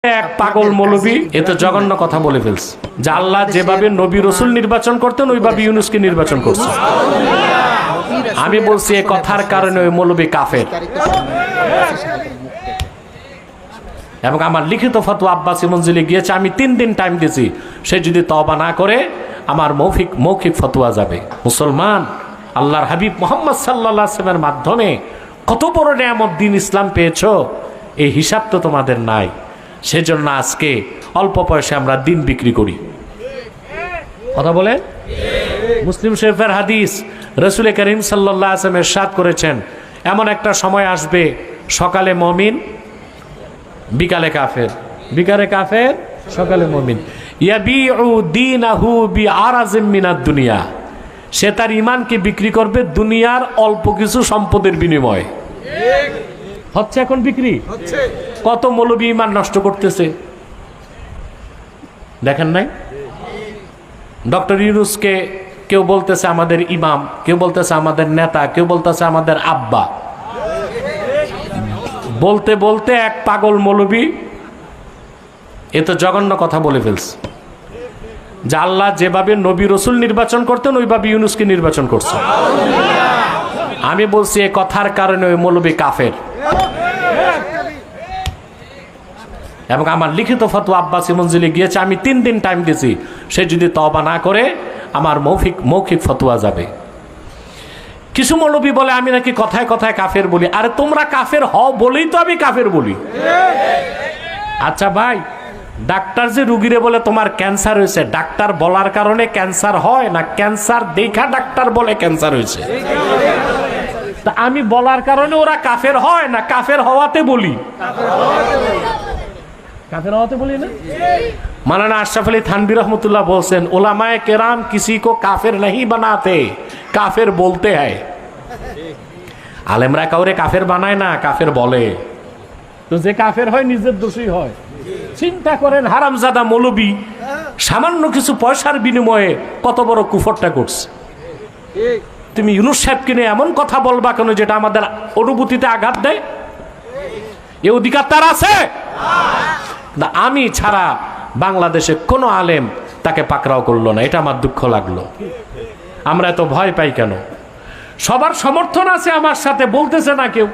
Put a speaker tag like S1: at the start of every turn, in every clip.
S1: এক পাগল মৌলবী এত জঘন্য কথা বলে ফেলছে যে আল্লাহ যেভাবে নবী রসুল নির্বাচন করতেন ওইভাবে ইউনূসকে নির্বাচন করছে। আমি বলছি এই কথার কারণে ওই মৌলবী কাফের। এবং আমার লিখিত ফতোয়া আব্বাসী মঞ্জিলে গিয়েছে, আমি 3 দিন টাইম দিয়েছি, সে যদি তওবা না করে আমার মৌখিক ফতোয়া যাবে। মুসলমান, আল্লাহর হাবিব মুহাম্মদ সাল্লাল্লাহু আলাইহি ওয়াসাল্লামের মাধ্যমে কত বড় নিয়ামত দিন ইসলাম পেয়েছো, এই হিসাব তো তোমাদের নাই। সেজন্য আজকে অল্প পয়সা আমরা দিন বিক্রি করি। কথা বলেন। মুসলিম শরীফের হাদিস, রাসূল করিম সাল্লাল্লাহু আলাইহি ওয়াসাল্লাম ইরশাদ করেছেন, এমন একটা সময় আসবে সকালে মুমিন বিকালে কাফের, বিকালে কাফের সকালে মুমিন। ইয়াবিউ দীনাহু বিআরাজিম মিনাদ দুনিয়া, সে তার ঈমানকে বিক্রি করবে দুনিয়ার অল্প কিছু সম্পদের বিনিময়ে। হচ্ছে এখন বিক্রি হচ্ছে। কত মৌলবী ঈমান নষ্ট করতেছে দেখেন নাই? ডক্টর ইউনূসকে কেউ বলতেছে আমাদের ইমাম, কেউ বলতেছে আমাদের নেতা, কেউ বলতেছে আমাদের আব্বা। বলতে বলতে এক পাগল মৌলবী এত জঘন্য কথা বলে ফেলছে যে আল্লাহ যেভাবে নবী রসুল নির্বাচন করতেন ওইভাবে ইউনূসকে নির্বাচন করছে। আমি বলছি এই কথার কারণে ওই মৌলবী কাফের। এবং আমার লিখিত ফতোয়া আব্বাসী মঞ্জিলে গিয়েছে, আমি 3 দিন টাইম দিয়েছি, সে যদি তওবা না করে আমার মৌখিক ফতোয়া যাবে। কিছু মৌলবী বলে আমি নাকি কথায় কথায় কাফের বলি। আরে তোমরা কাফের হও বলেই তো আমি কাফের বলি। আচ্ছা ভাই, ডাক্তার যে রুগীরে বলে তোমার ক্যান্সার হয়েছে, ডাক্তার বলার কারণে ক্যান্সার হয় না ক্যান্সার দেখা ডাক্তার বলে ক্যান্সার হয়েছে? তা আমি বলার কারণে ওরা কাফের হয় না কাফের হওয়াতে বলি? কাফের হওয়াতে বলি না। মাওলানা আশরাফ আলী থানভী রহমতুল্লাহ বলছেন, উলামায়ে কেরাম কিसी को কাফের नहीं बनाते, কাফের বলতে হয়। আলেমরা কাউরে কাফের বানায় না, কাফের বলে। তো যে কাফের হয় নিজের দোষী হয়। চিন্তা করেন, হারামজাদা মৌলবী সামান্য কিছু পয়সার বিনিময়ে কত বড় কুফরটা করছে। তুমি ইউনূস সাহেবকে নিয়ে এমন কথা বলবা কেন যেটা আমাদের অনুভূতিতে আঘাত দেয়? এই অধিকার তার আছে না? আমি ছাড়া বাংলাদেশে কোনো আলেম তাকে পাকড়াও করলো না, এটা আমার দুঃখ লাগলো। আমরা এত ভয় পাই কেন? সবার সমর্থন আছে আমার সাথে, বলতেছে না কেউ।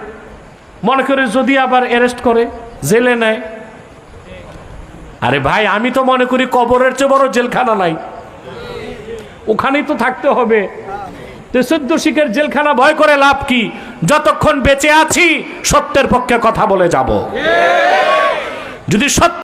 S1: মনে করে যদি আবার অ্যারেস্ট করে জেলে নেয়। আরে ভাই, আমি তো মনে করি কবরের চেয়ে বড় জেলখানা নাই, ওখানেই তো থাকতে হবে। 14 শিখের জেলখানা ভয় করে লাভ কি? যতক্ষণ বেঁচে আছি সত্যের পক্ষে কথা বলে যাব। যদি সত্য